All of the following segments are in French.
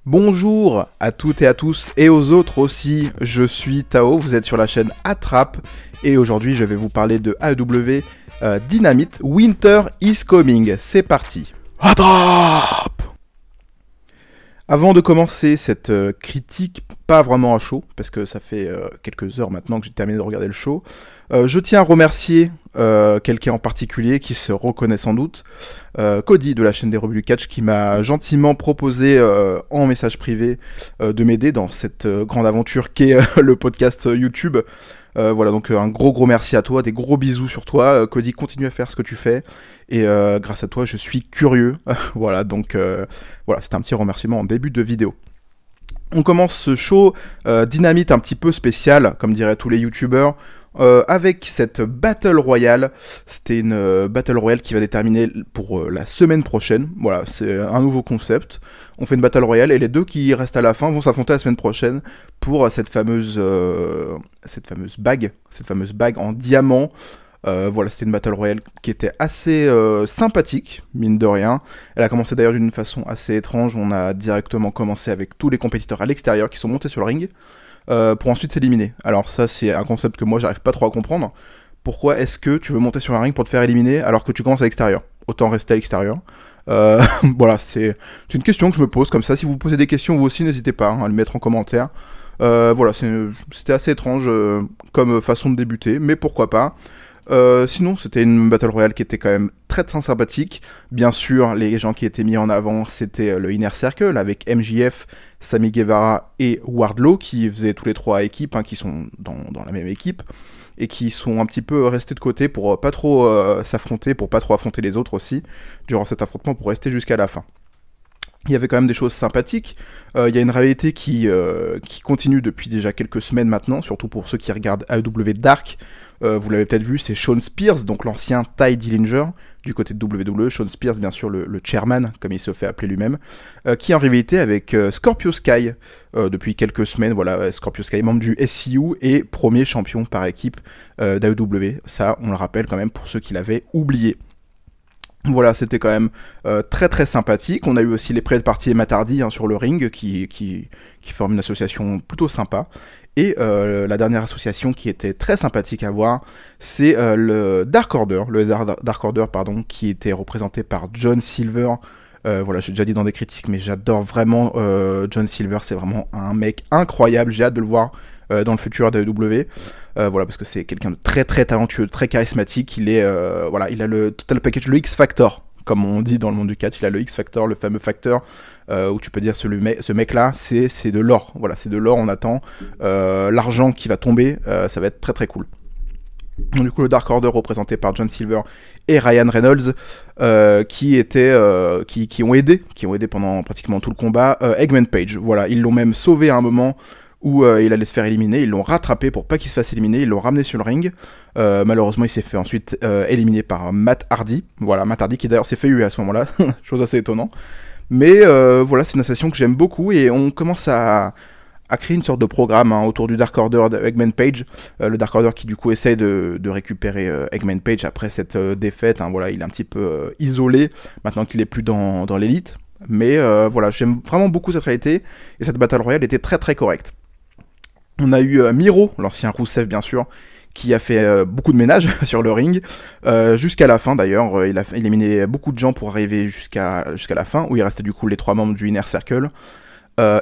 Bonjour à toutes et à tous et aux autres aussi, je suis Tao, vous êtes sur la chaîne Attrape et aujourd'hui je vais vous parler de AEW Dynamite Winter is Coming, c'est parti. Attrape. Avant de commencer cette critique, pas vraiment à chaud, parce que ça fait quelques heures maintenant que j'ai terminé de regarder le show, je tiens à remercier quelqu'un en particulier qui se reconnaît sans doute, Cody de la chaîne des Rebuts du Catch, qui m'a gentiment proposé en message privé de m'aider dans cette grande aventure qu'est le podcast YouTube. Voilà, donc un gros merci à toi, des gros bisous sur toi. Cody, continue à faire ce que tu fais. Et grâce à toi, je suis curieux. Voilà, donc voilà, c'est un petit remerciement en début de vidéo. On commence ce show Dynamite un petit peu spécial, comme diraient tous les youtubeurs, avec cette Battle Royale. C'était une Battle Royale qui va déterminer pour la semaine prochaine. Voilà, c'est un nouveau concept. On fait une Battle Royale et les deux qui restent à la fin vont s'affronter la semaine prochaine pour cette fameuse bague en diamant. Voilà, c'était une Battle Royale qui était assez sympathique, mine de rien. Elle a commencé d'ailleurs d'une façon assez étrange. On a directement commencé avec tous les compétiteurs à l'extérieur qui sont montés sur le ring pour ensuite s'éliminer. Alors ça, c'est un concept que moi, j'arrive pas trop à comprendre. Pourquoi est-ce que tu veux monter sur un ring pour te faire éliminer alors que tu commences à l'extérieur? Autant rester à l'extérieur. Voilà, c'est une question que je me pose comme ça. Si vous vous posez des questions, vous aussi, n'hésitez pas à le mettre en commentaire. Voilà, c'était assez étrange comme façon de débuter, mais pourquoi pas. Sinon, c'était une Battle Royale qui était quand même très sympathique. Bien sûr, les gens qui étaient mis en avant, c'était le Inner Circle avec MJF, Sammy Guevara et Wardlow, qui faisaient tous les trois équipes, hein, qui sont dans la même équipe, et qui sont un petit peu restés de côté pour pas trop s'affronter, pour pas trop affronter les autres aussi, durant cet affrontement, pour rester jusqu'à la fin. Il y avait quand même des choses sympathiques. Il y a une rivalité qui continue depuis déjà quelques semaines maintenant, surtout pour ceux qui regardent AEW Dark. Vous l'avez peut-être vu, c'est Shawn Spears, donc l'ancien Ty Dillinger, du côté de WWE. Shawn Spears, bien sûr, le chairman, comme il se fait appeler lui-même, qui est en rivalité avec Scorpio Sky depuis quelques semaines. Voilà, Scorpio Sky, membre du SCU et premier champion par équipe d'AEW. Ça, on le rappelle quand même pour ceux qui l'avaient oublié. Voilà, c'était quand même très sympathique. On a eu aussi les Pride-Party et Matt Hardy sur le ring qui forment une association plutôt sympa. Et la dernière association qui était très sympathique à voir, c'est le Dark Order, qui était représenté par John Silver. Voilà, j'ai déjà dit dans des critiques, mais j'adore vraiment John Silver, c'est vraiment un mec incroyable, j'ai hâte de le voir dans le futur d'AEW. Voilà, parce que c'est quelqu'un de très talentueux, très charismatique. Voilà, il a le total package, le X Factor, comme on dit dans le monde du catch. Il a le X Factor, le fameux facteur où tu peux dire ce mec-là, c'est de l'or. Voilà, c'est de l'or. On attend l'argent qui va tomber. Ça va être très cool. Donc, du coup, le Dark Order représenté par John Silver et Ryan Reynolds, qui ont aidé pendant pratiquement tout le combat Eggman Page. Voilà, ils l'ont même sauvé à un moment où il allait se faire éliminer, ils l'ont rattrapé pour pas qu'il se fasse éliminer, ils l'ont ramené sur le ring. Malheureusement, il s'est fait ensuite éliminer par Matt Hardy. Voilà, Matt Hardy qui d'ailleurs s'est fait huer à ce moment-là, chose assez étonnante. Mais voilà, c'est une association que j'aime beaucoup et on commence à créer une sorte de programme autour du Dark Order d'Eggman Page. Le Dark Order qui du coup essaie de récupérer Eggman Page après cette défaite. Voilà, il est un petit peu isolé maintenant qu'il est plus dans l'élite. Mais voilà, j'aime vraiment beaucoup cette réalité et cette Battle Royale était très correcte. On a eu Miro, l'ancien Rusev bien sûr, qui a fait beaucoup de ménage sur le ring, jusqu'à la fin d'ailleurs. Il a éliminé beaucoup de gens pour arriver jusqu'à la fin, où il restait du coup les trois membres du Inner Circle,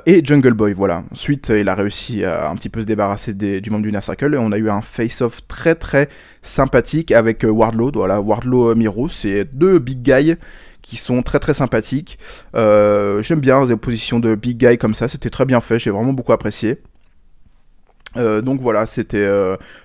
et Jungle Boy, voilà. Ensuite, il a réussi à un petit peu se débarrasser du membre du Inner Circle, et on a eu un face-off très sympathique avec Wardlow. Voilà, Wardlow Miro, c'est deux big guys qui sont très sympathiques. J'aime bien les oppositions de big guys comme ça, c'était très bien fait, j'ai vraiment beaucoup apprécié. Donc voilà, c'était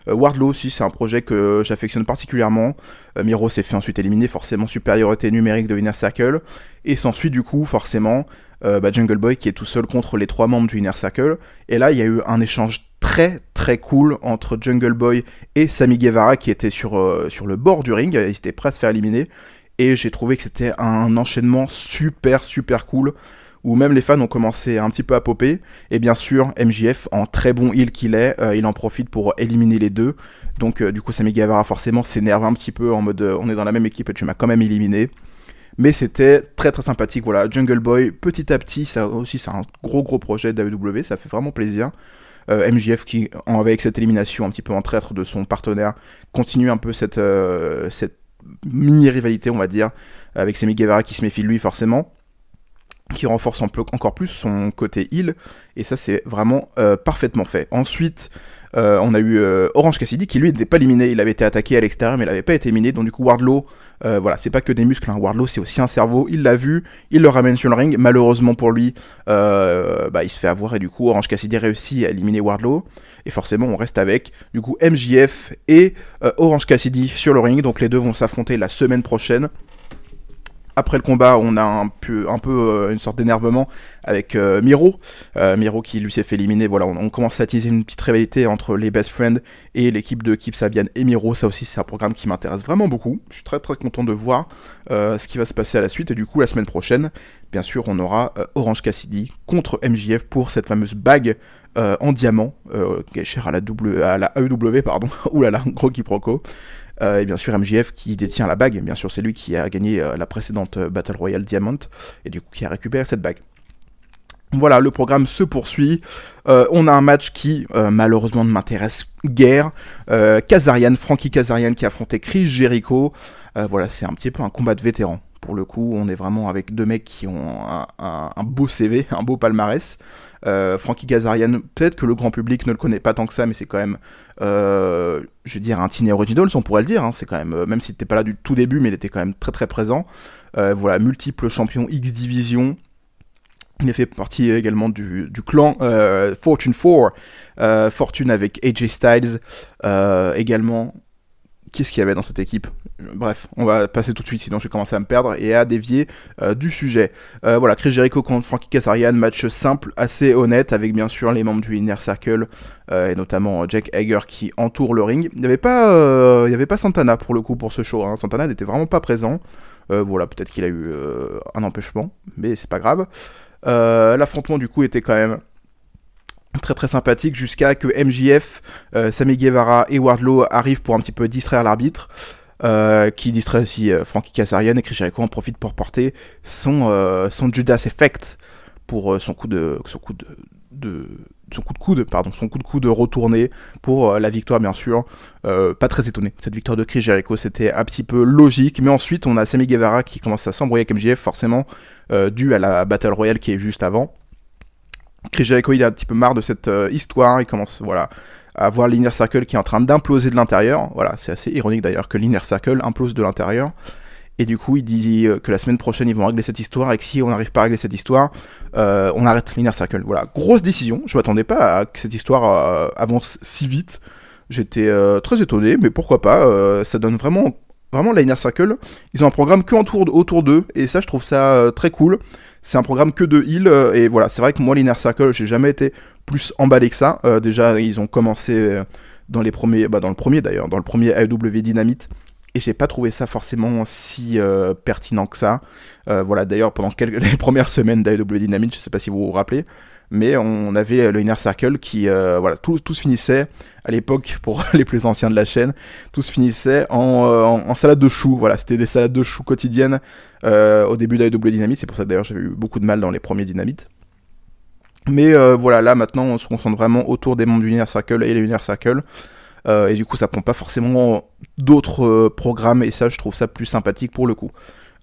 Wardlow aussi, c'est un projet que j'affectionne particulièrement. Miro s'est fait ensuite éliminer, forcément supériorité numérique de Inner Circle, et s'ensuit du coup forcément Jungle Boy qui est tout seul contre les trois membres du Inner Circle. Et là il y a eu un échange très cool entre Jungle Boy et Sammy Guevara qui étaient sur le bord du ring, ils étaient prêts à se faire éliminer, et j'ai trouvé que c'était un enchaînement super cool, où même les fans ont commencé un petit peu à popper, et bien sûr, MJF, en très bon heel qu'il est, il en profite pour éliminer les deux, donc du coup Sammy Guevara forcément s'énerve un petit peu, en mode on est dans la même équipe et tu m'as quand même éliminé, mais c'était très très sympathique. Voilà, Jungle Boy, petit à petit, ça aussi c'est un gros projet d'AEW, ça fait vraiment plaisir. MJF qui, avec cette élimination un petit peu en traître de son partenaire, continue un peu cette mini-rivalité, on va dire, avec Sammy Guevara qui se méfie de lui forcément, qui renforce encore plus son côté heel, et ça c'est vraiment parfaitement fait. Ensuite, on a eu Orange Cassidy qui lui n'était pas éliminé, il avait été attaqué à l'extérieur mais il n'avait pas été éliminé, donc du coup Wardlow, voilà, c'est pas que des muscles, hein. Wardlow c'est aussi un cerveau, il l'a vu, il le ramène sur le ring, malheureusement pour lui, il se fait avoir et du coup Orange Cassidy réussit à éliminer Wardlow, et forcément on reste avec du coup MJF et Orange Cassidy sur le ring, donc les deux vont s'affronter la semaine prochaine. Après le combat, on a un peu une sorte d'énervement avec Miro. Miro qui lui s'est fait éliminer. Voilà, on commence à attiser une petite rivalité entre les Best Friends et l'équipe de Kip Sabian et Miro. Ça aussi, c'est un programme qui m'intéresse vraiment beaucoup. Je suis très très content de voir ce qui va se passer à la suite. Et du coup, la semaine prochaine, bien sûr, on aura Orange Cassidy contre MJF pour cette fameuse bague en diamant qui est chère à la AEW, pardon. Ouh là là, gros quiproquo. Et bien sûr MJF qui détient la bague, bien sûr c'est lui qui a gagné la précédente Battle Royale Diamond, et du coup qui a récupéré cette bague. Voilà, le programme se poursuit, on a un match qui malheureusement ne m'intéresse guère, Frankie Kazarian qui affrontait Chris Jericho, voilà c'est un petit peu un combat de vétérans. Pour le coup, on est vraiment avec deux mecs qui ont un beau CV, un beau palmarès. Frankie Kazarian, peut-être que le grand public ne le connaît pas tant que ça, mais c'est quand même, je veux dire, un Teen Originals, on pourrait le dire. Hein, c'est quand même, même s'il n'était pas là du tout début, mais il était quand même très très présent. Voilà, multiple champion X Division. Il a fait partie également du clan Fortune 4, Fortune avec AJ Styles également. Qu'est-ce qu'il y avait dans cette équipe ? Bref, on va passer tout de suite, sinon je vais commencer à me perdre et à dévier du sujet. Voilà, Chris Jericho contre Frankie Kazarian, match simple, assez honnête, avec bien sûr les membres du Inner Circle, et notamment Jake Hager qui entoure le ring. Il n'y avait pas Santana pour le coup pour ce show, hein. Santana n'était vraiment pas présent. Voilà, peut-être qu'il a eu un empêchement, mais c'est pas grave. L'affrontement du coup était quand même très très sympathique jusqu'à que MJF, Sammy Guevara et Wardlow arrivent pour un petit peu distraire l'arbitre, qui distrait aussi Frankie Kazarian, et Chris Jericho en profite pour porter son Judas Effect pour son coup de coude retourné pour la victoire bien sûr. Pas très étonné, cette victoire de Chris Jericho c'était un petit peu logique, mais ensuite on a Sammy Guevara qui commence à s'embrouiller avec MJF forcément, dû à la Battle Royale qui est juste avant. Chris Jericho il a un petit peu marre de cette histoire, il commence à voir l'Inner Circle qui est en train d'imploser de l'intérieur. Voilà, c'est assez ironique d'ailleurs que l'Inner Circle implose de l'intérieur. Et du coup il dit que la semaine prochaine ils vont régler cette histoire, et que si on n'arrive pas à régler cette histoire, on arrête l'Inner Circle. Voilà, grosse décision, je m'attendais pas à que cette histoire avance si vite. J'étais très étonné, mais pourquoi pas, ça donne vraiment l'Inner Circle, ils ont un programme que autour d'eux, et ça je trouve ça très cool. C'est un programme que de heal, et voilà, c'est vrai que moi l'Inner Circle, j'ai jamais été plus emballé que ça. Déjà, ils ont commencé dans le premier AEW Dynamite, et j'ai pas trouvé ça forcément si pertinent que ça. Voilà, d'ailleurs, pendant les premières semaines d'AEW Dynamite, je sais pas si vous vous rappelez, mais on avait le Inner Circle qui, voilà, tous finissaient, à l'époque, pour les plus anciens de la chaîne, tous finissaient en salade de choux. Voilà, c'était des salades de choux quotidiennes au début d'AEW Dynamite. C'est pour ça que d'ailleurs j'avais eu beaucoup de mal dans les premiers Dynamite. Mais voilà, là maintenant on se concentre vraiment autour des membres du Inner Circle et les Inner Circle. Et du coup ça prend pas forcément d'autres programmes, et ça je trouve ça plus sympathique pour le coup.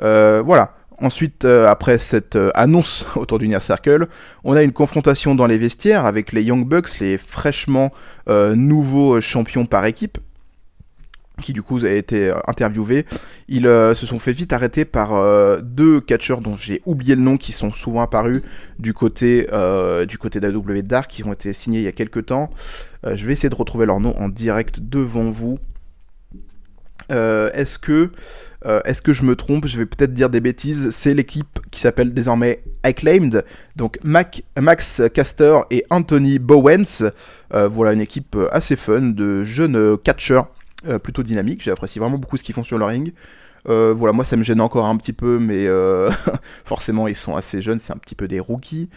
Voilà. Ensuite, après cette annonce autour du Inner Circle, on a une confrontation dans les vestiaires avec les Young Bucks, les fraîchement nouveaux champions par équipe, qui du coup a été interviewés. Ils se sont fait vite arrêter par deux catcheurs dont j'ai oublié le nom, qui sont souvent apparus du côté d'AEW Dark, qui ont été signés il y a quelques temps. Je vais essayer de retrouver leur nom en direct devant vous. Est-ce que je me trompe? Je vais peut-être dire des bêtises. C'est l'équipe qui s'appelle désormais Acclaimed, donc Max Caster et Anthony Bowens. Voilà, une équipe assez fun de jeunes catcheurs plutôt dynamiques. J'apprécie vraiment beaucoup ce qu'ils font sur le ring. Voilà, moi ça me gêne encore un petit peu, mais forcément ils sont assez jeunes, c'est un petit peu des rookies.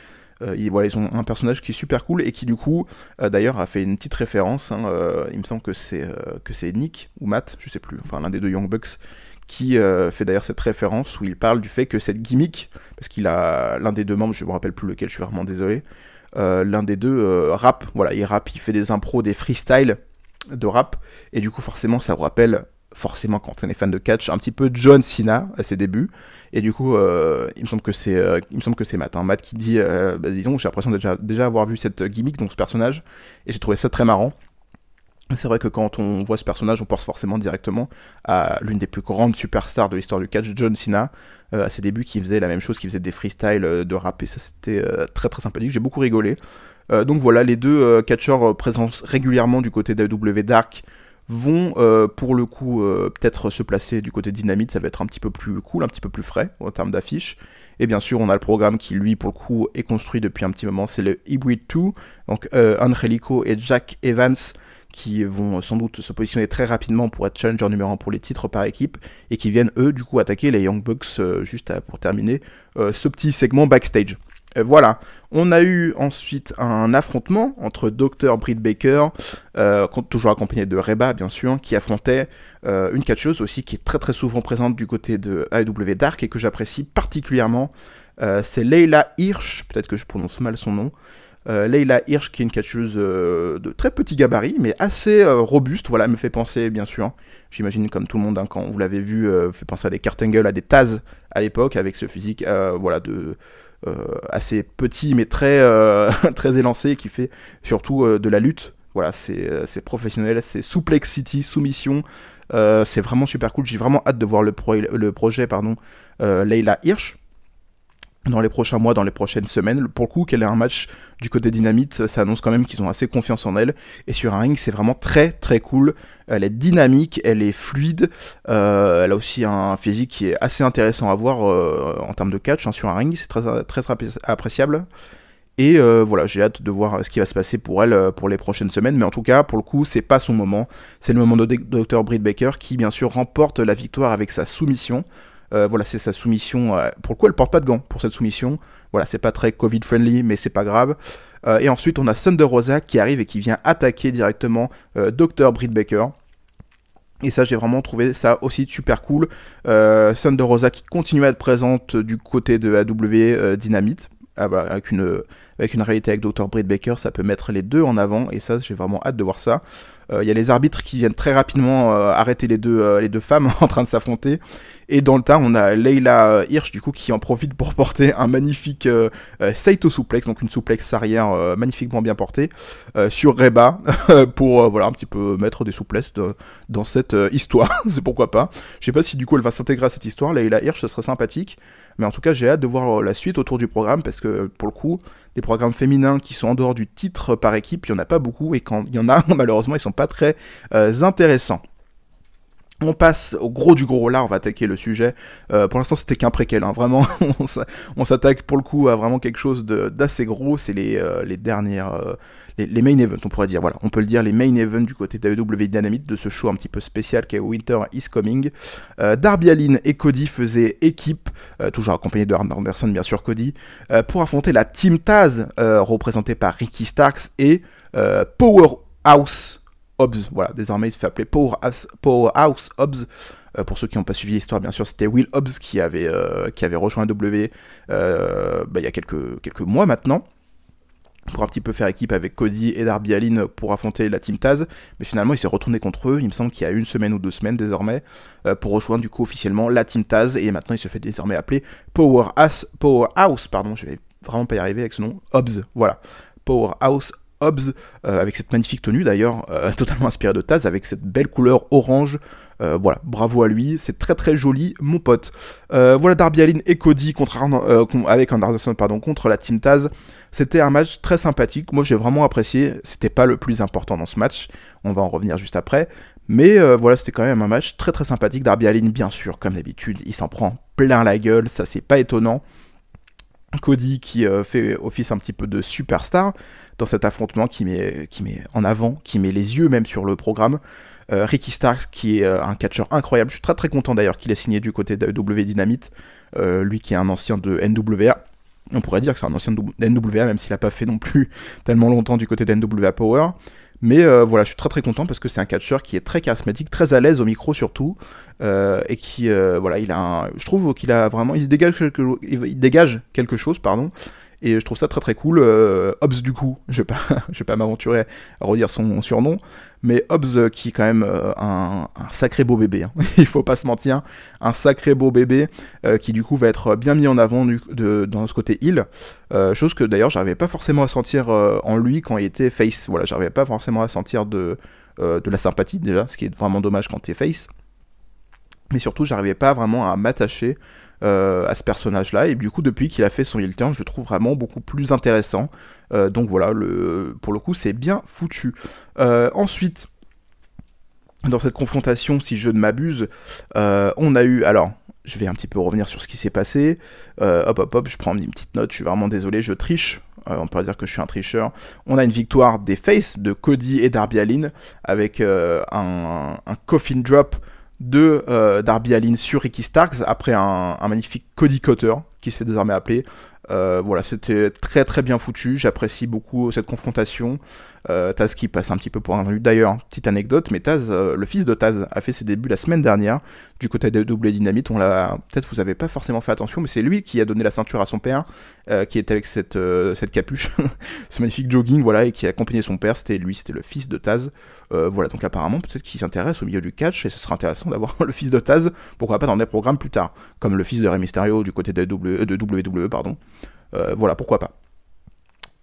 Ils ont un personnage qui est super cool, et qui du coup d'ailleurs a fait une petite référence, hein, il me semble que c'est Nick ou Matt, je sais plus, enfin l'un des deux Young Bucks, qui fait d'ailleurs cette référence où il parle du fait que cette gimmick, parce qu'il a l'un des deux membres, je me rappelle plus lequel, je suis vraiment désolé, l'un des deux rap, voilà, il rappe, il fait des impros, des freestyles de rap, et du coup forcément ça vous rappelle, forcément quand on est fan de catch, un petit peu John Cena à ses débuts, et du coup il me semble que c'est Matt, hein, Matt qui dit, disons, j'ai l'impression de déjà avoir vu cette gimmick, donc ce personnage, et j'ai trouvé ça très marrant. C'est vrai que quand on voit ce personnage, on pense forcément directement à l'une des plus grandes superstars de l'histoire du catch, John Cena, à ses débuts, qui faisait la même chose, qui faisait des freestyles de rap, et ça c'était très très sympathique, j'ai beaucoup rigolé. Donc voilà, les deux catcheurs présents régulièrement du côté d'AEW Dark vont pour le coup peut-être se placer du côté Dynamite, ça va être un petit peu plus cool, un petit peu plus frais en termes d'affiches. Et bien sûr, on a le programme qui, lui, pour le coup, est construit depuis un petit moment, c'est le Hybrid 2, donc Angelico et Jack Evans, qui vont sans doute se positionner très rapidement pour être challenger numéro 1 pour les titres par équipe, et qui viennent, eux, du coup, attaquer les Young Bucks pour terminer ce petit segment backstage. Voilà, on a eu ensuite un affrontement entre Dr. Britt Baker, toujours accompagné de Reba bien sûr, qui affrontait une catcheuse aussi qui est très très souvent présente du côté de AEW Dark et que j'apprécie particulièrement, c'est Leyla Hirsch, peut-être que je prononce mal son nom, Leyla Hirsch qui est une catcheuse de très petit gabarit mais assez robuste, voilà, elle me fait penser bien sûr, j'imagine comme tout le monde hein, quand vous l'avez vu, fait penser à des Kurt Angle, à des Taz à l'époque avec ce physique voilà assez petit mais très, très élancé qui fait surtout de la lutte. Voilà, c'est professionnel, c'est Suplexity, soumission, c'est vraiment super cool. J'ai vraiment hâte de voir le projet Leyla Hirsch dans les prochains mois, dans les prochaines semaines. Pour le coup, qu'elle ait un match du côté Dynamite, ça annonce quand même qu'ils ont assez confiance en elle. Et sur un ring, c'est vraiment très très cool. Elle est dynamique, elle est fluide. Elle a aussi un physique qui est assez intéressant à voir en termes de catch hein, sur un ring. C'est très, très appréciable. Et voilà, j'ai hâte de voir ce qui va se passer pour elle pour les prochaines semaines. Mais en tout cas, pour le coup, c'est pas son moment. C'est le moment de Dr. Britt Baker qui, bien sûr, remporte la victoire avec sa soumission. Voilà, c'est sa soumission. Pour le coup, elle porte pas de gants pour cette soumission. Voilà, c'est pas très Covid-friendly, mais c'est pas grave. Et ensuite, on a Thunder Rosa qui arrive et qui vient attaquer directement Dr. Britt Baker. Et ça, j'ai vraiment trouvé ça aussi super cool. Thunder Rosa qui continue à être présente du côté de AEW Dynamite. Voilà, avec une réalité avec Dr. Britt Baker, ça peut mettre les deux en avant. Et ça, j'ai vraiment hâte de voir ça. Il y a les arbitres qui viennent très rapidement arrêter les deux femmes en train de s'affronter. Et dans le tas, on a Leyla Hirsch du coup qui en profite pour porter un magnifique Saito suplex, donc une suplex arrière magnifiquement bien portée sur Reba pour voilà un petit peu mettre des souplesses dans cette histoire. C'est pourquoi pas. Je sais pas si du coup elle va s'intégrer à cette histoire. Leyla Hirsch, ce serait sympathique. Mais en tout cas, j'ai hâte de voir la suite autour du programme parce que pour le coup, des programmes féminins qui sont en dehors du titre par équipe, il y en a pas beaucoup et quand il y en a, malheureusement, ils sont pas très intéressants. On passe au gros du gros, là on va attaquer le sujet, pour l'instant c'était qu'un préquel, hein. Vraiment on s'attaque pour le coup à vraiment quelque chose d'assez gros, c'est les dernières, les main events on pourrait dire, voilà, on peut le dire, les main events du côté d'AEW Dynamite, de ce show un petit peu spécial qu'est Winter is Coming. Darby Allin et Cody faisaient équipe, toujours accompagné de Arn Anderson bien sûr Cody, pour affronter la Team Taz, représentée par Ricky Starks et Powerhouse Hobbs, voilà, désormais il se fait appeler Powerhouse Hobbs. Pour ceux qui n'ont pas suivi l'histoire, bien sûr, c'était Will Hobbs qui avait rejoint AEW il y a quelques mois maintenant, pour un petit peu faire équipe avec Cody et Darby Allin pour affronter la Team Taz, mais finalement il s'est retourné contre eux, il me semble qu'il y a 1 semaine ou 2 semaines désormais, pour rejoindre du coup officiellement la Team Taz, et maintenant il se fait désormais appeler Powerhouse, je vais vraiment pas y arriver avec ce nom, Hobbs, voilà, Powerhouse Hobbs, avec cette magnifique tenue d'ailleurs, totalement inspirée de Taz, avec cette belle couleur orange, voilà, bravo à lui, c'est très très joli, mon pote. Voilà Darby Allin et Cody avec Anderson contre la Team Taz, c'était un match très sympathique, moi j'ai vraiment apprécié, c'était pas le plus important dans ce match, on va en revenir juste après, mais voilà, c'était quand même un match très très sympathique. Darby Allin, bien sûr, comme d'habitude, il s'en prend plein la gueule, ça c'est pas étonnant. Cody qui fait office un petit peu de superstar dans cet affrontement, qui met en avant, qui met les yeux même sur le programme. Ricky Starks qui est un catcheur incroyable, je suis très très content d'ailleurs qu'il ait signé du côté de AEW Dynamite, lui qui est un ancien de NWA, on pourrait dire que c'est un ancien de NWA même s'il n'a pas fait non plus tellement longtemps du côté de NWA Power, Mais voilà, je suis très très content parce que c'est un catcheur qui est très charismatique, très à l'aise au micro surtout, et qui, voilà, je trouve qu'il a vraiment, il dégage quelque chose, pardon, et je trouve ça très très cool. Hobbs du coup, je vais pas m'aventurer à redire son surnom, mais Hobbs qui est quand même un sacré beau bébé, hein. Il faut pas se mentir, un sacré beau bébé qui du coup va être bien mis en avant dans ce côté heal, chose que d'ailleurs j'arrivais pas forcément à sentir en lui quand il était face. Voilà, j'arrivais pas forcément à sentir de la sympathie déjà, ce qui est vraiment dommage quand t'es face. Mais surtout, j'arrivais pas vraiment à m'attacher à ce personnage-là, et du coup, depuis qu'il a fait son heel turn, je le trouve vraiment beaucoup plus intéressant. Donc voilà, pour le coup, c'est bien foutu. Ensuite, dans cette confrontation, si je ne m'abuse, on a eu... Alors, je vais un petit peu revenir sur ce qui s'est passé. Hop, je prends une petite note, je suis vraiment désolé, je triche. On peut dire que je suis un tricheur. On a une victoire des Faces, de Cody et Darby Allin, avec un coffin drop de Darby Allin sur Ricky Starks après un magnifique Cody Cutter qui se fait désormais appeler. Voilà, c'était très très bien foutu, j'apprécie beaucoup cette confrontation. Taz qui passe un petit peu pour un rude. D'ailleurs, petite anecdote, mais Taz, le fils de Taz, a fait ses débuts la semaine dernière du côté de AEW Dynamite. Peut-être vous avez pas forcément fait attention, mais c'est lui qui a donné la ceinture à son père, qui était avec cette capuche, ce magnifique jogging, voilà, et qui a accompagné son père. C'était le fils de Taz. Voilà, donc apparemment, peut-être qu'il s'intéresse au milieu du catch, et ce sera intéressant d'avoir le fils de Taz, pourquoi pas dans des programmes plus tard, comme le fils de Rey Mysterio du côté de WWE, pardon. Voilà, pourquoi pas.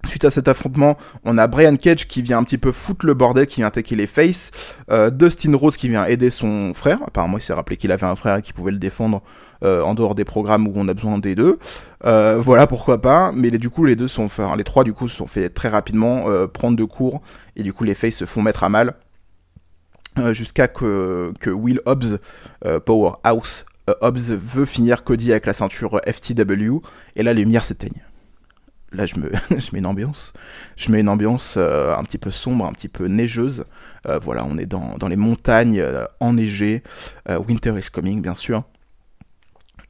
Suite à cet affrontement, on a Brian Cage qui vient un petit peu foutre le bordel, qui vient attaquer les faces. Dustin Rhodes qui vient aider son frère. Apparemment, il s'est rappelé qu'il avait un frère qui pouvait le défendre en dehors des programmes où on a besoin des deux. Voilà, pourquoi pas. Mais les trois du coup se sont fait très rapidement prendre de court. Et du coup, les faces se font mettre à mal. Jusqu'à que Will Hobbs, Powerhouse Hobbs, veut finir Cody avec la ceinture FTW. Et là, les lumières s'éteignent. Là, je mets une ambiance. Je mets une ambiance un petit peu sombre, un petit peu neigeuse. Voilà, on est dans les montagnes enneigées. Winter is coming, bien sûr.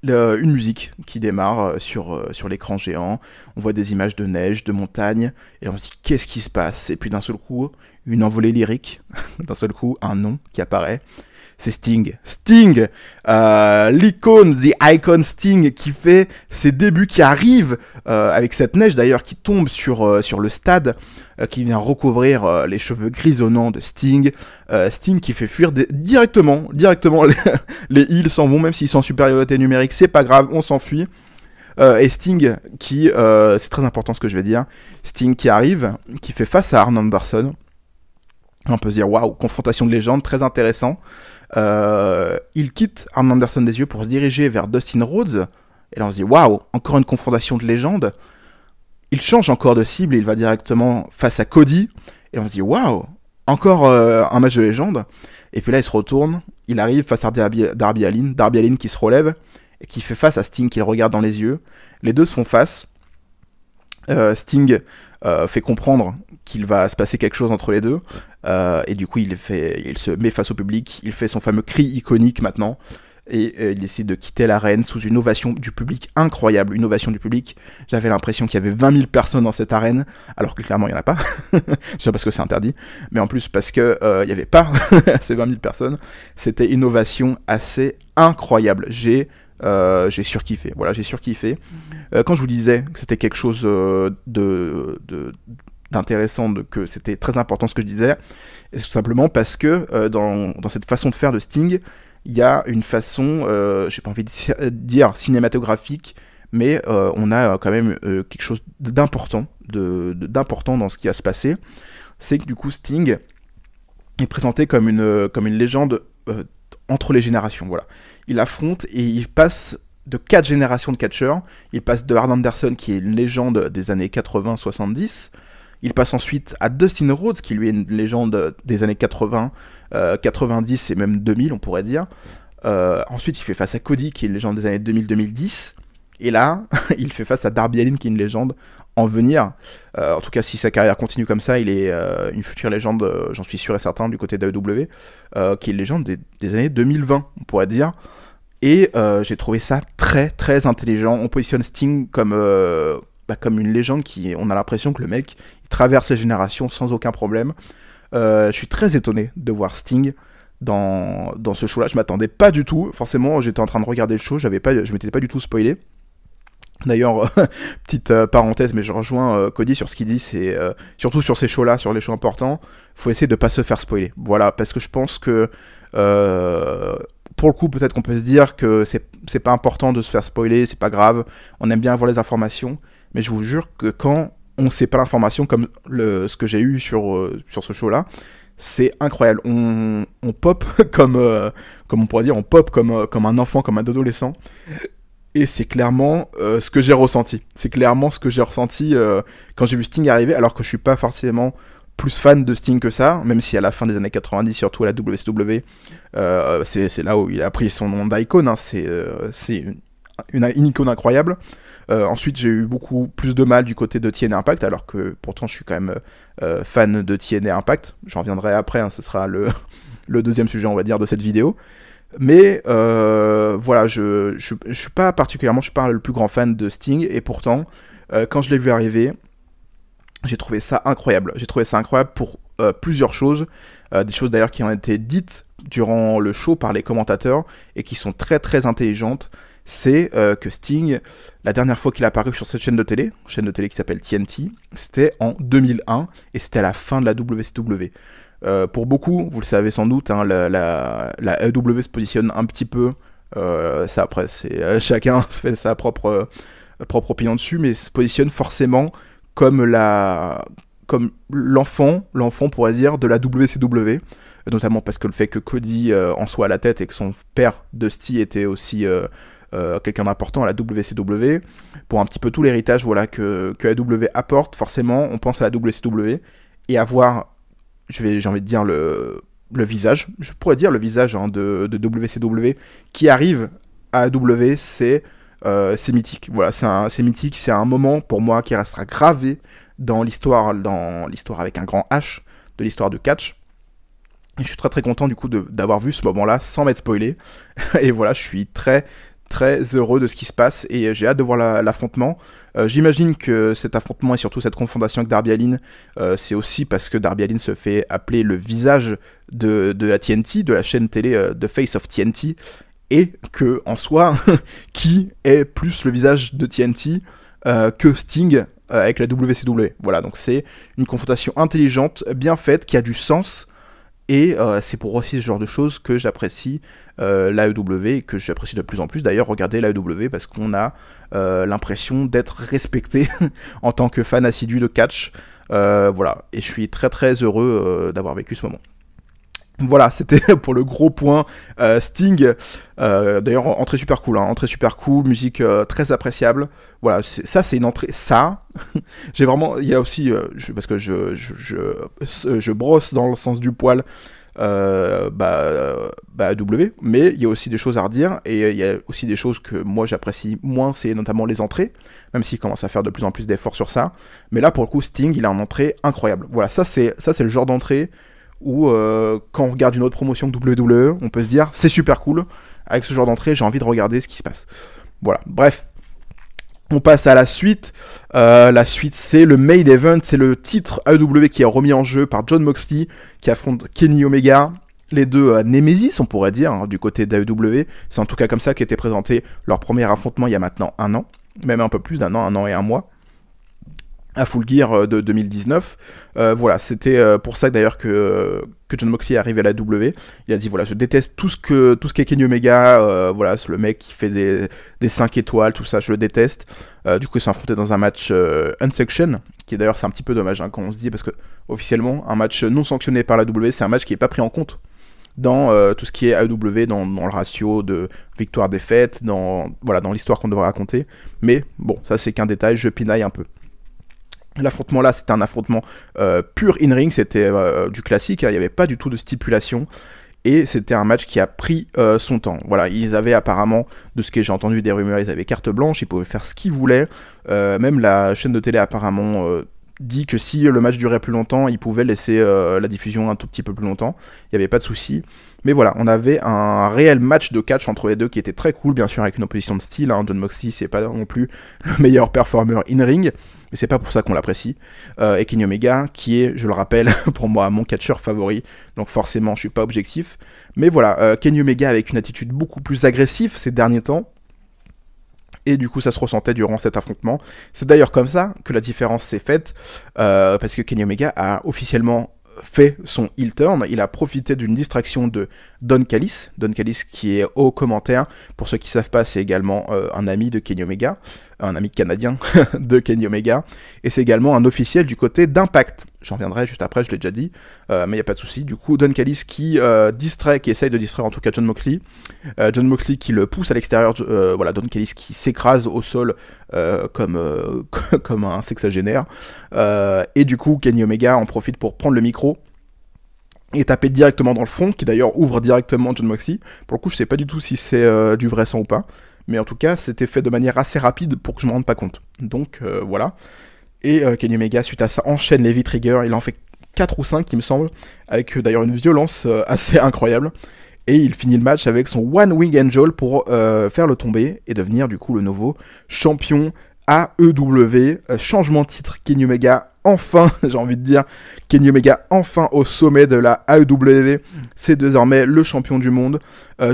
Une musique qui démarre sur l'écran géant. On voit des images de neige, de montagne. Et on se dit, qu'est-ce qui se passe? Et puis d'un seul coup, une envolée lyrique. D'un seul coup, un nom qui apparaît. C'est Sting. Sting, l'icône, the icon Sting, qui fait ses débuts, qui arrive avec cette neige d'ailleurs qui tombe sur le stade, qui vient recouvrir les cheveux grisonnants de Sting. Sting qui fait fuir directement les heels s'en vont, même s'ils sont en supériorité numérique, c'est pas grave, on s'enfuit. Et Sting qui, c'est très important ce que je vais dire, Sting qui arrive, qui fait face à Arn Anderson. On peut se dire, waouh, confrontation de légende, très intéressant. Il quitte Arn Anderson des yeux pour se diriger vers Dustin Rhodes. Et là on se dit, waouh, encore une confrontation de légende. Il change encore de cible et il va directement face à Cody. Et on se dit, waouh, encore un match de légende. Et puis là il se retourne, il arrive face à Darby Allin qui se relève et qui fait face à Sting, qui le regarde dans les yeux. Les deux se font face. Sting fait comprendre qu'il va se passer quelque chose entre les deux, et du coup il se met face au public, il fait son fameux cri iconique maintenant, et il décide de quitter l'arène sous une ovation du public incroyable, une ovation du public. J'avais l'impression qu'il y avait 20 000 personnes dans cette arène, alors que clairement il n'y en a pas, c'est parce que c'est interdit, mais en plus parce que il n'y avait pas ces 20 000 personnes. C'était une ovation assez incroyable. J'ai surkiffé, voilà, j'ai surkiffé. Quand je vous disais que c'était quelque chose d'intéressant, que c'était très important ce que je disais, c'est tout simplement parce que dans cette façon de faire de Sting, il y a une façon, j'ai pas envie de dire cinématographique, mais on a quand même quelque chose d'important, d'important dans ce qui va se passer. C'est que du coup Sting est présenté comme une légende entre les générations, voilà. Il affronte et il passe de 4 générations de catcheurs. Il passe de Arn Anderson, qui est une légende des années 80-70. Il passe ensuite à Dustin Rhodes, qui lui est une légende des années 80, 90 et même 2000, on pourrait dire. Ensuite, il fait face à Cody, qui est une légende des années 2000-2010. Et là, il fait face à Darby Allin, qui est une légende en venir. En tout cas, si sa carrière continue comme ça, il est une future légende, j'en suis sûr et certain, du côté de AEW, qui est une légende des années 2020, on pourrait dire. Et j'ai trouvé ça très très intelligent. On positionne Sting comme une légende on a l'impression que le mec il traverse les générations sans aucun problème. Je suis très étonné de voir Sting dans ce show-là. Je m'attendais pas du tout. Forcément, j'étais en train de regarder le show, je m'étais pas du tout spoilé. D'ailleurs, petite parenthèse, mais je rejoins Cody sur ce qu'il dit, c'est surtout sur ces shows-là, sur les shows importants, faut essayer de pas se faire spoiler. Voilà, parce que je pense que pour le coup, peut-être qu'on peut se dire que c'est pas important de se faire spoiler, c'est pas grave, on aime bien avoir les informations, mais je vous jure que quand on sait pas l'information, comme ce que j'ai eu sur ce show-là, c'est incroyable. On pop comme on pourrait dire, on pop comme un enfant, comme un adolescent. Et c'est clairement ce que j'ai ressenti. C'est clairement ce que j'ai ressenti quand j'ai vu Sting arriver, alors que je suis pas forcément plus fan de Sting que ça, même si à la fin des années 90, surtout à la WCW, c'est là où il a pris son nom d'icône, hein. C'est une icône incroyable. Ensuite, j'ai eu beaucoup plus de mal du côté de TNA Impact, alors que pourtant je suis quand même fan de TNA Impact. J'en reviendrai après, hein, ce sera le deuxième sujet, on va dire, de cette vidéo. Mais voilà, je suis pas particulièrement, je suis pas le plus grand fan de Sting, et pourtant, quand je l'ai vu arriver, j'ai trouvé ça incroyable. J'ai trouvé ça incroyable pour plusieurs choses, des choses d'ailleurs qui ont été dites durant le show par les commentateurs, et qui sont très très intelligentes. C'est que Sting, la dernière fois qu'il est apparu sur cette chaîne de télé qui s'appelle TNT, c'était en 2001, et c'était à la fin de la WCW. Pour beaucoup, vous le savez sans doute, hein, la AEW se positionne un petit peu, ça après c'est chacun se fait sa propre opinion dessus, mais se positionne forcément comme l'enfant pourrait dire de la WCW, notamment parce que le fait que Cody en soit à la tête et que son père Dusty était aussi quelqu'un d'important à la WCW, pour un petit peu tout l'héritage voilà, que AEW apporte, forcément on pense à la WCW et avoir, j'ai envie de dire le visage, je pourrais dire le visage hein, de WCW qui arrive à AEW, c'est mythique. Voilà, c'est mythique, c'est un moment pour moi qui restera gravé dans l'histoire avec un grand H de l'histoire de catch. Et je suis très très content du coup d'avoir vu ce moment-là sans m'être spoilé. Et voilà, je suis très très heureux de ce qui se passe et j'ai hâte de voir l'affrontement. J'imagine que cet affrontement et surtout cette confrontation avec Darby Allin, c'est aussi parce que Darby Allin se fait appeler le visage de la TNT, de la chaîne télé The Face of TNT, et que en soi, qui est plus le visage de TNT que Sting avec la WCW. Voilà, donc c'est une confrontation intelligente, bien faite, qui a du sens. Et c'est pour aussi ce genre de choses que j'apprécie l'AEW et que j'apprécie de plus en plus d'ailleurs regarder l'AEW parce qu'on a l'impression d'être respecté en tant que fan assidu de catch. Voilà, et je suis très très heureux d'avoir vécu ce moment. Voilà, c'était pour le gros point Sting. D'ailleurs, entrée super cool, hein, entrée super cool, musique très appréciable. Voilà, ça c'est une entrée. Ça, j'ai vraiment. Il y a aussi, parce que je brosse dans le sens du poil. W, mais il y a aussi des choses à redire et il y a aussi des choses que moi j'apprécie moins, c'est notamment les entrées, même s'il commence à faire de plus en plus d'efforts sur ça. Mais là, pour le coup, Sting, il a une entrée incroyable. Voilà, ça c'est le genre d'entrée où quand on regarde une autre promotion de WWE, on peut se dire c'est super cool, avec ce genre d'entrée j'ai envie de regarder ce qui se passe. Voilà, bref, on passe à la suite. La suite c'est le Main Event, c'est le titre AEW qui est remis en jeu par Jon Moxley qui affronte Kenny Omega, les deux Nemesis on pourrait dire, hein, du côté d'AEW. C'est en tout cas comme ça qu'était présenté leur premier affrontement il y a maintenant un an, même un peu plus d'un an, 1 an et 1 mois. À Full Gear de 2019. Voilà, c'était pour ça d'ailleurs que Jon Moxley est arrivé à la W. Il a dit voilà, je déteste tout ce qu'est Kenny Omega, voilà, c'est le mec qui fait des 5 étoiles, tout ça, je le déteste. Du coup, il s'est affronté dans un match unsanctioned, qui d'ailleurs c'est un petit peu dommage hein, quand on se dit, parce que officiellement, un match non sanctionné par la W, c'est un match qui n'est pas pris en compte dans tout ce qui est AEW, dans le ratio de victoire-défaite, dans l'histoire qu'on devrait raconter. Mais bon, ça c'est qu'un détail, je pinaille un peu. L'affrontement là, c'était un affrontement pur in-ring, c'était du classique, hein, il n'y avait pas du tout de stipulation, et c'était un match qui a pris son temps. Voilà, ils avaient apparemment, de ce que j'ai entendu des rumeurs, ils avaient carte blanche, ils pouvaient faire ce qu'ils voulaient, même la chaîne de télé apparemment dit que si le match durait plus longtemps, il pouvait laisser la diffusion un tout petit peu plus longtemps. Il n'y avait pas de souci. Mais voilà, on avait un réel match de catch entre les deux qui était très cool, bien sûr avec une opposition de style. Hein. Jon Moxley, c'est pas non plus le meilleur performeur in-ring, mais c'est pas pour ça qu'on l'apprécie. Et Kenny Omega, qui est, je le rappelle, pour moi mon catcheur favori, donc forcément je suis pas objectif. Mais voilà, Kenny Omega avec une attitude beaucoup plus agressive ces derniers temps. Et du coup, ça se ressentait durant cet affrontement. C'est d'ailleurs comme ça que la différence s'est faite, parce que Kenny Omega a officiellement fait son heel turn. Il a profité d'une distraction de Don Callis. Don Callis qui est au commentaire. Pour ceux qui ne savent pas, c'est également un ami de Kenny Omega, un ami canadien de Kenny Omega. Et c'est également un officiel du côté d'Impact. J'en reviendrai juste après, je l'ai déjà dit, mais il n'y a pas de souci. Du coup, Don Callis qui essaye de distraire en tout cas Jon Moxley. Jon Moxley qui le pousse à l'extérieur. Voilà, Don Callis qui s'écrase au sol comme un sexagénaire. Et du coup, Kenny Omega en profite pour prendre le micro et taper directement dans le front, qui d'ailleurs ouvre directement Jon Moxley. Pour le coup, je sais pas du tout si c'est du vrai sang ou pas. Mais en tout cas, c'était fait de manière assez rapide pour que je me rende pas compte. Donc voilà. Et Kenny Omega, suite à ça, enchaîne les V-Trigger. Il en fait 4 ou 5, il me semble, avec d'ailleurs une violence assez incroyable. Et il finit le match avec son One Wing Angel pour faire le tomber et devenir du coup le nouveau champion AEW. Changement de titre, Kenny Omega, enfin, j'ai envie de dire, Kenny Omega enfin au sommet de la AEW. C'est désormais le champion du monde.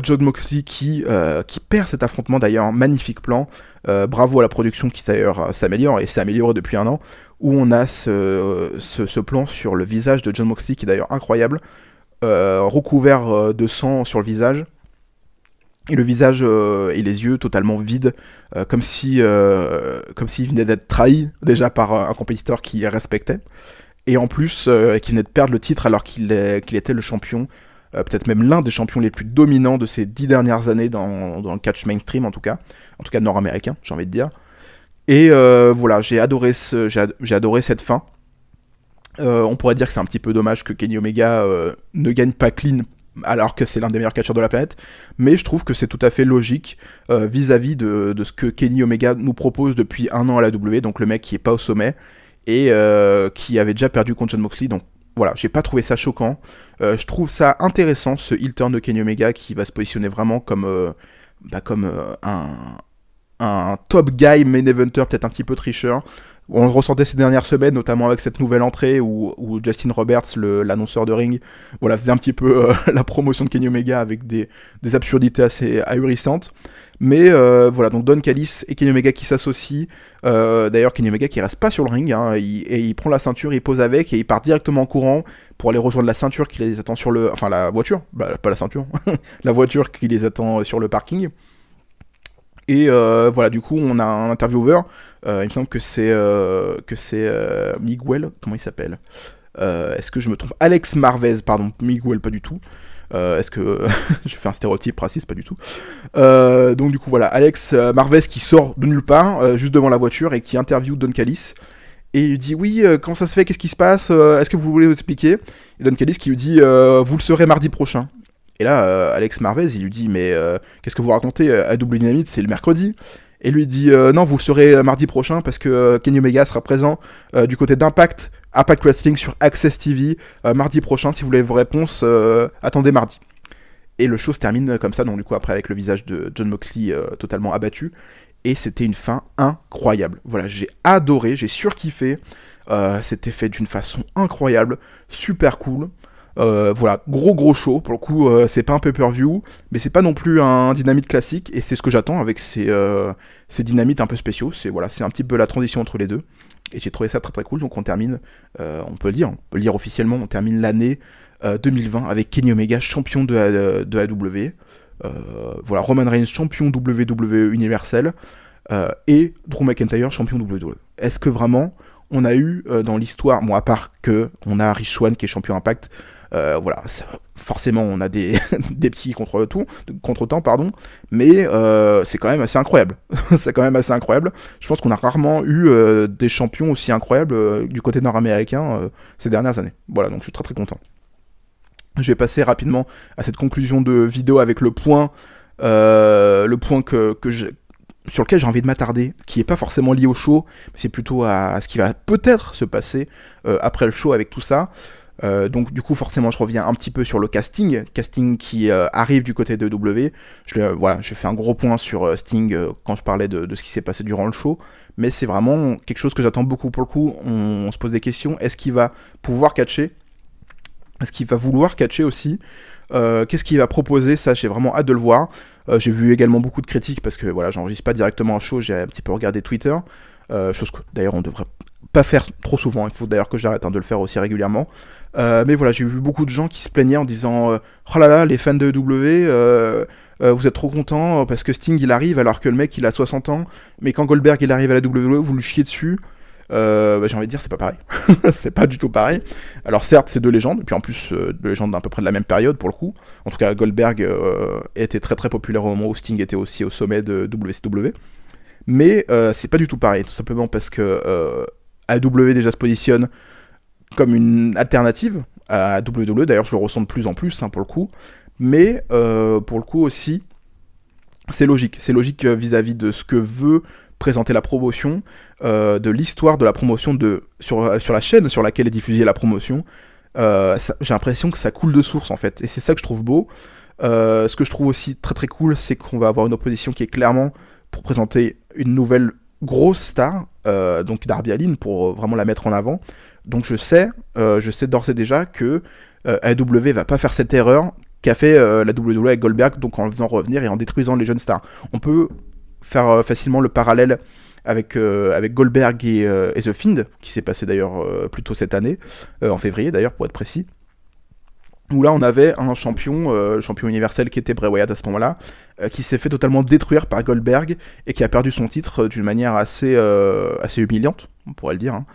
Jon Moxley qui perd cet affrontement d'ailleurs, magnifique plan. Bravo à la production qui d'ailleurs s'améliore et s'est améliorée depuis un an, où on a ce plan sur le visage de Jon Moxley qui est d'ailleurs incroyable, recouvert de sang sur le visage, et le visage et les yeux totalement vides, comme s'il venait d'être trahi déjà par un compétiteur qu'il respectait, et en plus qu'il venait de perdre le titre alors qu'il était le champion, peut-être même l'un des champions les plus dominants de ces 10 dernières années dans le catch mainstream en tout cas nord-américain, j'ai envie de dire. Et voilà, j'ai adoré cette fin. On pourrait dire que c'est un petit peu dommage que Kenny Omega ne gagne pas clean alors que c'est l'un des meilleurs catcheurs de la planète, mais je trouve que c'est tout à fait logique vis-à-vis de ce que Kenny Omega nous propose depuis un an à la W, donc le mec qui est pas au sommet et qui avait déjà perdu contre Jon Moxley, donc voilà, j'ai pas trouvé ça choquant. Je trouve ça intéressant, ce heel turn de Kenny Omega qui va se positionner vraiment comme un top guy main eventer, peut-être un petit peu tricheur. On le ressentait ces dernières semaines, notamment avec cette nouvelle entrée où Justin Roberts, l'annonceur de ring, voilà, faisait un petit peu la promotion de Kenny Omega avec des absurdités assez ahurissantes. Mais voilà, donc Don Callis et Kenny Omega qui s'associent. D'ailleurs, Kenny Omega qui reste pas sur le ring, hein, il prend la ceinture, il pose avec et il part directement en courant pour aller rejoindre la ceinture qui les attend sur le... Enfin, la voiture, bah, pas la ceinture, la voiture qui les attend sur le parking. Et voilà, du coup, on a un intervieweur. Il me semble que c'est Miguel. Comment il s'appelle est-ce que je me trompe? Alex Marvez, pardon. Miguel, pas du tout. Est-ce que je fais un stéréotype raciste? Pas du tout. Donc du coup, voilà, Alex Marvez qui sort de nulle part, juste devant la voiture, et qui interviewe Don Callis. Et il lui dit, oui, comment ça se fait? Qu'est-ce qui se passe? Est-ce que vous voulez vous expliquer? Et Don Callis qui lui dit, vous le saurez mardi prochain. Et là, Alex Marvez, il lui dit, mais qu'est-ce que vous racontez? AEW Dynamite, c'est le mercredi. Et lui dit, non, vous le saurez mardi prochain, parce que Kenny Omega sera présent du côté d'Impact, Impact Wrestling sur Access TV, mardi prochain. Si vous voulez vos réponses, attendez mardi. Et le show se termine comme ça, donc du coup, après, avec le visage de Jon Moxley totalement abattu. Et c'était une fin incroyable. Voilà, j'ai adoré, j'ai surkiffé. C'était fait d'une façon incroyable, super cool. Voilà, gros show, pour le coup c'est pas un pay-per-view, mais c'est pas non plus un Dynamite classique, et c'est ce que j'attends avec ces Dynamites un peu spéciaux. C'est un petit peu la transition entre les deux, et j'ai trouvé ça très cool. Donc on termine, on peut le dire officiellement, on termine l'année 2020 avec Kenny Omega, champion de AEW, voilà, Roman Reigns, champion WWE universel, et Drew McIntyre, champion WWE. Est-ce que vraiment on a eu dans l'histoire, bon, à part que on a Rich Swann qui est champion Impact, voilà, forcément on a des petits contre-temps, pardon, mais c'est quand même assez incroyable. C'est quand même assez incroyable. Je pense qu'on a rarement eu des champions aussi incroyables du côté nord-américain ces dernières années. Voilà, donc je suis très content. Je vais passer rapidement à cette conclusion de vidéo avec le point que sur lequel j'ai envie de m'attarder, qui est pas forcément lié au show, mais c'est plutôt à ce qui va peut-être se passer après le show avec tout ça. Donc du coup forcément je reviens un petit peu sur le casting qui arrive du côté de W. Voilà, j'ai fait un gros point sur Sting quand je parlais de ce qui s'est passé durant le show, mais c'est vraiment quelque chose que j'attends beaucoup pour le coup. On se pose des questions, est-ce qu'il va pouvoir catcher? Est-ce qu'il va vouloir catcher aussi? Qu'est-ce qu'il va proposer? Ça, j'ai vraiment hâte de le voir. J'ai vu également beaucoup de critiques parce que voilà, j'enregistre pas directement un show, j'ai un petit peu regardé Twitter, chose que d'ailleurs on devrait pas faire trop souvent, il faut d'ailleurs que j'arrête de le faire aussi régulièrement. Mais voilà, j'ai vu beaucoup de gens qui se plaignaient en disant oh là là, les fans de W, vous êtes trop contents parce que Sting il arrive alors que le mec il a 60 ans, mais quand Goldberg il arrive à la WWE, vous lui chiez dessus. J'ai envie de dire c'est pas pareil. C'est pas du tout pareil. Alors certes c'est deux légendes, et puis en plus deux légendes d'à peu près de la même période pour le coup. En tout cas Goldberg était très très populaire au moment où Sting était aussi au sommet de WCW. Mais c'est pas du tout pareil, tout simplement parce que AEW déjà se positionne comme une alternative à WWE. D'ailleurs je le ressens de plus en plus pour le coup. Mais pour le coup aussi c'est logique vis-à-vis de ce que veut présenter la promotion, de l'histoire de la promotion sur la chaîne sur laquelle est diffusée la promotion. J'ai l'impression que ça coule de source en fait, et c'est ça que je trouve beau. Ce que je trouve aussi très très cool, c'est qu'on va avoir une opposition qui est clairement pour présenter une nouvelle grosse star, donc Darby Allin, pour vraiment la mettre en avant. Donc je sais d'ores et déjà que AEW va pas faire cette erreur qu'a fait la WWE avec Goldberg, donc en le faisant revenir et en détruisant les jeunes stars. On peut faire facilement le parallèle avec Goldberg et The Fiend, qui s'est passé d'ailleurs plus tôt cette année, en février d'ailleurs pour être précis, où là on avait un champion, le champion universel qui était Bray Wyatt à ce moment-là, qui s'est fait totalement détruire par Goldberg et qui a perdu son titre d'une manière assez humiliante, on pourrait le dire. Hein.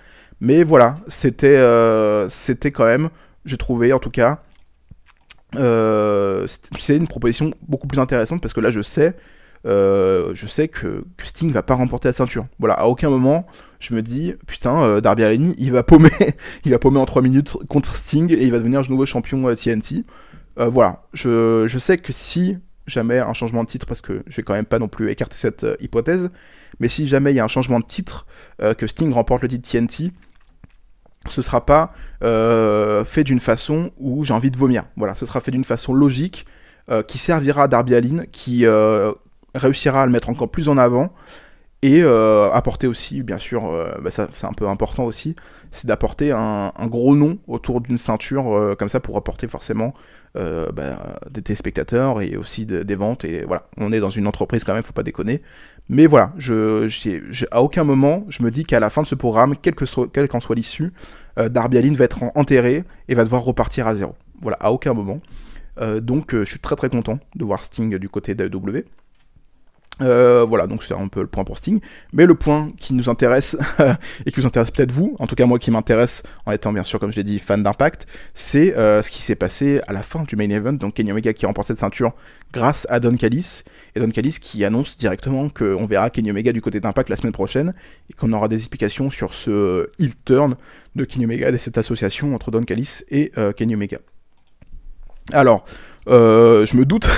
Mais voilà, c'était quand même, j'ai trouvé en tout cas, c'est une proposition beaucoup plus intéressante parce que là je sais que Sting va pas remporter la ceinture. Voilà, à aucun moment je me dis putain Darby Allin il va paumer en 3 minutes contre Sting et il va devenir nouveau champion TNT. Voilà, je sais que si jamais un changement de titre, parce que je vais quand même pas non plus écarter cette hypothèse, mais si jamais il y a un changement de titre, que Sting remporte le titre TNT, ce sera pas fait d'une façon où j'ai envie de vomir. Voilà, ce sera fait d'une façon logique, qui servira à Darby Allin, qui réussira à le mettre encore plus en avant, et apporter aussi, bien sûr, ça c'est un peu important aussi, c'est d'apporter un gros nom autour d'une ceinture comme ça pour apporter forcément des téléspectateurs et aussi des ventes, et voilà, on est dans une entreprise quand même, faut pas déconner. Mais voilà, à aucun moment je me dis qu'à la fin de ce programme, quelle qu'en soit l'issue, Darby Allin va être enterré et va devoir repartir à zéro. Voilà, à aucun moment. Donc je suis très très content de voir Sting du côté d'AEW. Voilà, donc c'est un peu le point pour Sting. Mais le point qui nous intéresse, et qui vous intéresse peut-être vous, en tout cas moi qui m'intéresse, en étant bien sûr, comme je l'ai dit, fan d'Impact, c'est ce qui s'est passé à la fin du main event, donc Kenny Omega qui remporte cette ceinture grâce à Don Callis, et Don Callis qui annonce directement qu'on verra Kenny Omega du côté d'Impact la semaine prochaine, et qu'on aura des explications sur ce heel turn de Kenny Omega, de cette association entre Don Callis et Kenny Omega. Alors, je me doute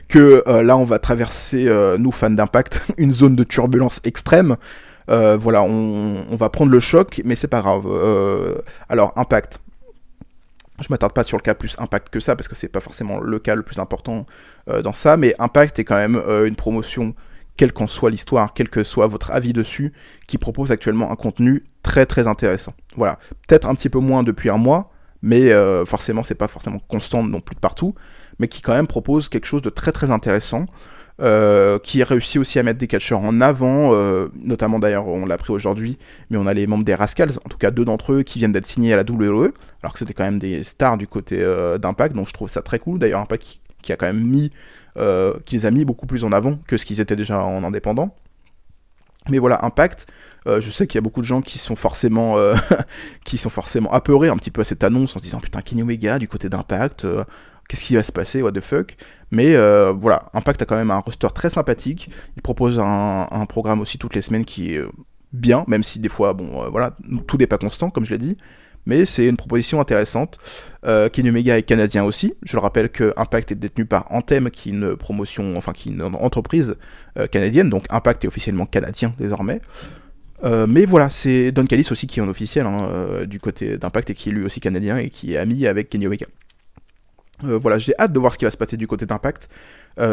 que là on va traverser, nous fans d'Impact, une zone de turbulence extrême. Voilà, on va prendre le choc, mais c'est pas grave. Alors, Impact, je m'attarde pas sur le cas plus Impact que ça, parce que c'est pas forcément le cas le plus important dans ça, mais Impact est quand même une promotion, quelle qu'en soit l'histoire, quel que soit votre avis dessus, qui propose actuellement un contenu très très intéressant. Voilà, peut-être un petit peu moins depuis un mois, mais forcément c'est pas forcément constant non plus de partout, mais qui quand même propose quelque chose de très très intéressant, qui a réussi aussi à mettre des catcheurs en avant, notamment d'ailleurs on l'a appris aujourd'hui, mais on a les membres des Rascals, en tout cas 2 d'entre eux qui viennent d'être signés à la WWE, alors que c'était quand même des stars du côté d'Impact, donc je trouve ça très cool. D'ailleurs Impact qui a quand même qui les a mis beaucoup plus en avant que ce qu'ils étaient déjà en indépendant. Mais voilà, Impact, je sais qu'il y a beaucoup de gens qui sont forcément apeurés un petit peu à cette annonce en se disant putain, Kenny Omega du côté d'Impact, qu'est-ce qui va se passer, what the fuck. Mais voilà, Impact a quand même un roster très sympathique, il propose un programme aussi toutes les semaines qui est bien, même si des fois, bon, voilà, tout n'est pas constant comme je l'ai dit, mais c'est une proposition intéressante. Kenny Omega est canadien aussi. Je le rappelle que Impact est détenu par Anthem, qui est une promotion, enfin qui est une entreprise canadienne, donc Impact est officiellement canadien désormais. Mais voilà, c'est Don Callis aussi qui est en officiel du côté d'Impact et qui est lui aussi canadien et qui est ami avec Kenny Omega. Voilà, j'ai hâte de voir ce qui va se passer du côté d'Impact.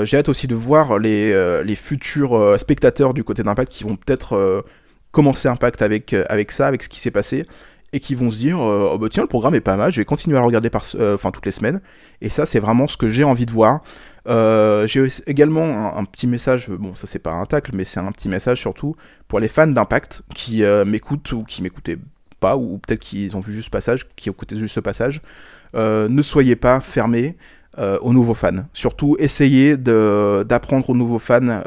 J'ai hâte aussi de voir les futurs spectateurs du côté d'Impact qui vont peut-être commencer Impact avec ça, avec ce qui s'est passé, et qui vont se dire oh bah tiens, le programme est pas mal, je vais continuer à le regarder toutes les semaines. Et ça, c'est vraiment ce que j'ai envie de voir. J'ai également un petit message, bon ça c'est pas un tacle, mais c'est un petit message surtout pour les fans d'Impact qui m'écoutent ou qui m'écoutaient pas, ou peut-être qu'ils ont vu juste ce passage, qui écoutaient juste ce passage. Ne soyez pas fermés aux nouveaux fans. Surtout, essayez d'apprendre aux nouveaux fans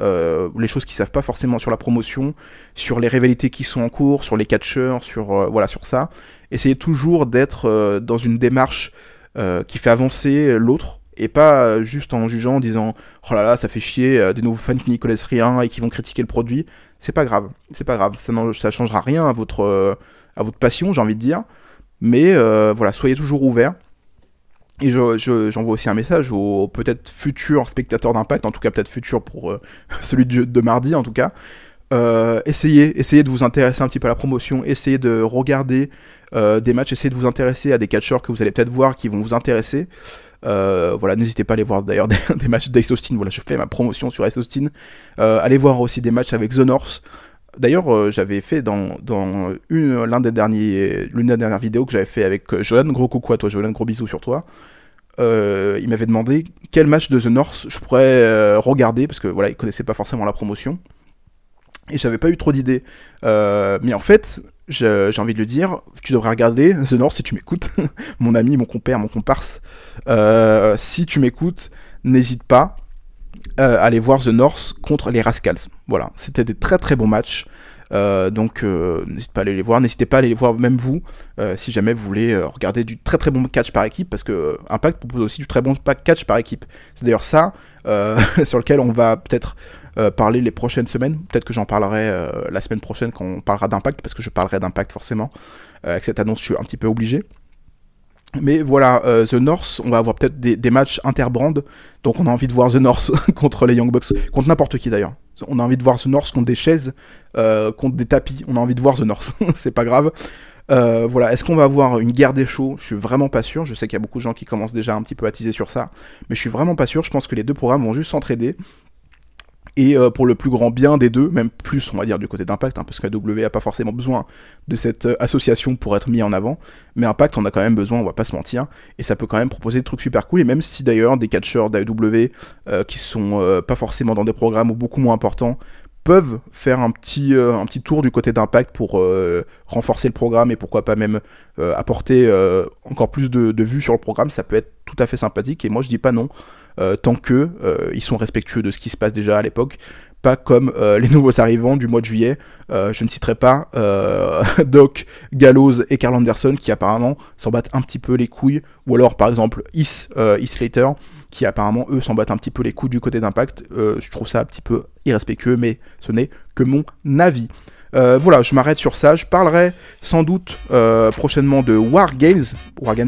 les choses qu'ils savent pas forcément sur la promotion, sur les rivalités qui sont en cours, sur les catcheurs, sur ça. Essayez toujours d'être dans une démarche qui fait avancer l'autre, et pas juste en jugeant, en disant « Oh là là, ça fait chier, des nouveaux fans qui n'y connaissent rien et qui vont critiquer le produit. » C'est pas grave, ça changera rien à votre passion, j'ai envie de dire. Mais voilà, soyez toujours ouverts. Et j'envoie aussi un message aux peut-être futurs spectateurs d'Impact, en tout cas peut-être futurs pour celui de mardi en tout cas. Essayez de vous intéresser un petit peu à la promotion, essayez de regarder des matchs, essayez de vous intéresser à des catcheurs que vous allez peut-être voir qui vont vous intéresser. Voilà, n'hésitez pas à aller voir d'ailleurs des matchs d'Ace Austin. Voilà, je fais ma promotion sur Ace Austin. Allez voir aussi des matchs avec The North. D'ailleurs, j'avais fait dans l'une des dernières vidéos que j'avais fait avec Johan, gros coucou à toi Johan, gros bisous sur toi. Il m'avait demandé quel match de The North je pourrais regarder, parce que voilà, il connaissait pas forcément la promotion. Et j'avais pas eu trop d'idées. Mais en fait, j'ai envie de le dire, tu devrais regarder The North si tu m'écoutes. Mon ami, mon compère, mon comparse. Si tu m'écoutes, n'hésite pas. Aller voir The North contre les Rascals. Voilà, c'était des très très bons matchs. Donc n'hésitez pas à aller les voir. N'hésitez pas à aller les voir même vous, si jamais vous voulez regarder du très très bon catch par équipe, parce que Impact propose aussi du très bon catch par équipe. C'est d'ailleurs ça sur lequel on va peut-être parler les prochaines semaines. Peut-être que j'en parlerai la semaine prochaine quand on parlera d'Impact, parce que je parlerai d'Impact forcément. Avec cette annonce, je suis un petit peu obligé. Mais voilà, The North, on va avoir peut-être des matchs interbrand, donc on a envie de voir The North contre les Young Bucks, contre n'importe qui d'ailleurs. On a envie de voir The North contre des chaises, contre des tapis, on a envie de voir The North, c'est pas grave. Voilà, est-ce qu'on va avoir une guerre des shows? Je suis vraiment pas sûr, je sais qu'il y a beaucoup de gens qui commencent déjà un petit peu à teaser sur ça, mais je suis vraiment pas sûr, je pense que les deux programmes vont juste s'entraider. Et pour le plus grand bien des deux, même plus on va dire du côté d'Impact, parce qu'AEW a pas forcément besoin de cette association pour être mis en avant, mais Impact on a quand même besoin, on va pas se mentir, et ça peut quand même proposer des trucs super cool, et même si d'ailleurs des catcheurs d'AEW qui sont pas forcément dans des programmes ou beaucoup moins importants, peuvent faire un petit tour du côté d'Impact pour renforcer le programme, et pourquoi pas même apporter encore plus de vues sur le programme, ça peut être tout à fait sympathique, et moi je dis pas non. Tant que ils sont respectueux de ce qui se passe déjà à l'époque, pas comme les nouveaux arrivants du mois de juillet. Je ne citerai pas Doc, Gallows et Karl Anderson qui apparemment s'en battent un petit peu les couilles, ou alors par exemple Heath Slater qui apparemment eux s'en battent un petit peu les couilles du côté d'Impact. Je trouve ça un petit peu irrespectueux, mais ce n'est que mon avis. Voilà, je m'arrête sur ça. Je parlerai sans doute prochainement de War Games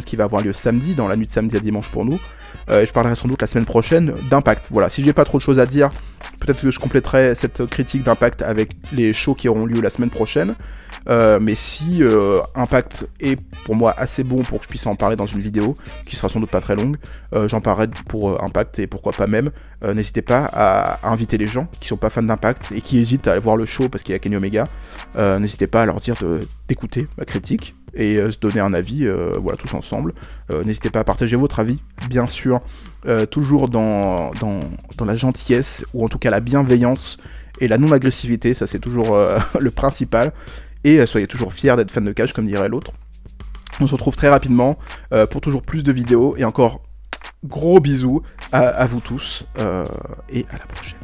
qui va avoir lieu samedi, dans la nuit de samedi à dimanche pour nous. Je parlerai sans doute la semaine prochaine d'Impact. Voilà, si j'ai pas trop de choses à dire, peut-être que je compléterai cette critique d'Impact avec les shows qui auront lieu la semaine prochaine. Mais si Impact est pour moi assez bon pour que je puisse en parler dans une vidéo, qui sera sans doute pas très longue, j'en parlerai pour Impact, et pourquoi pas même. N'hésitez pas à inviter les gens qui sont pas fans d'Impact et qui hésitent à aller voir le show parce qu'il y a Kenny Omega. N'hésitez pas à leur dire d'écouter ma critique et se donner un avis, voilà, tous ensemble. N'hésitez pas à partager votre avis, bien sûr, toujours dans la gentillesse, ou en tout cas la bienveillance et la non-agressivité, ça c'est toujours le principal. Et soyez toujours fiers d'être fan de catch, comme dirait l'autre. On se retrouve très rapidement pour toujours plus de vidéos, et encore gros bisous à vous tous, et à la prochaine.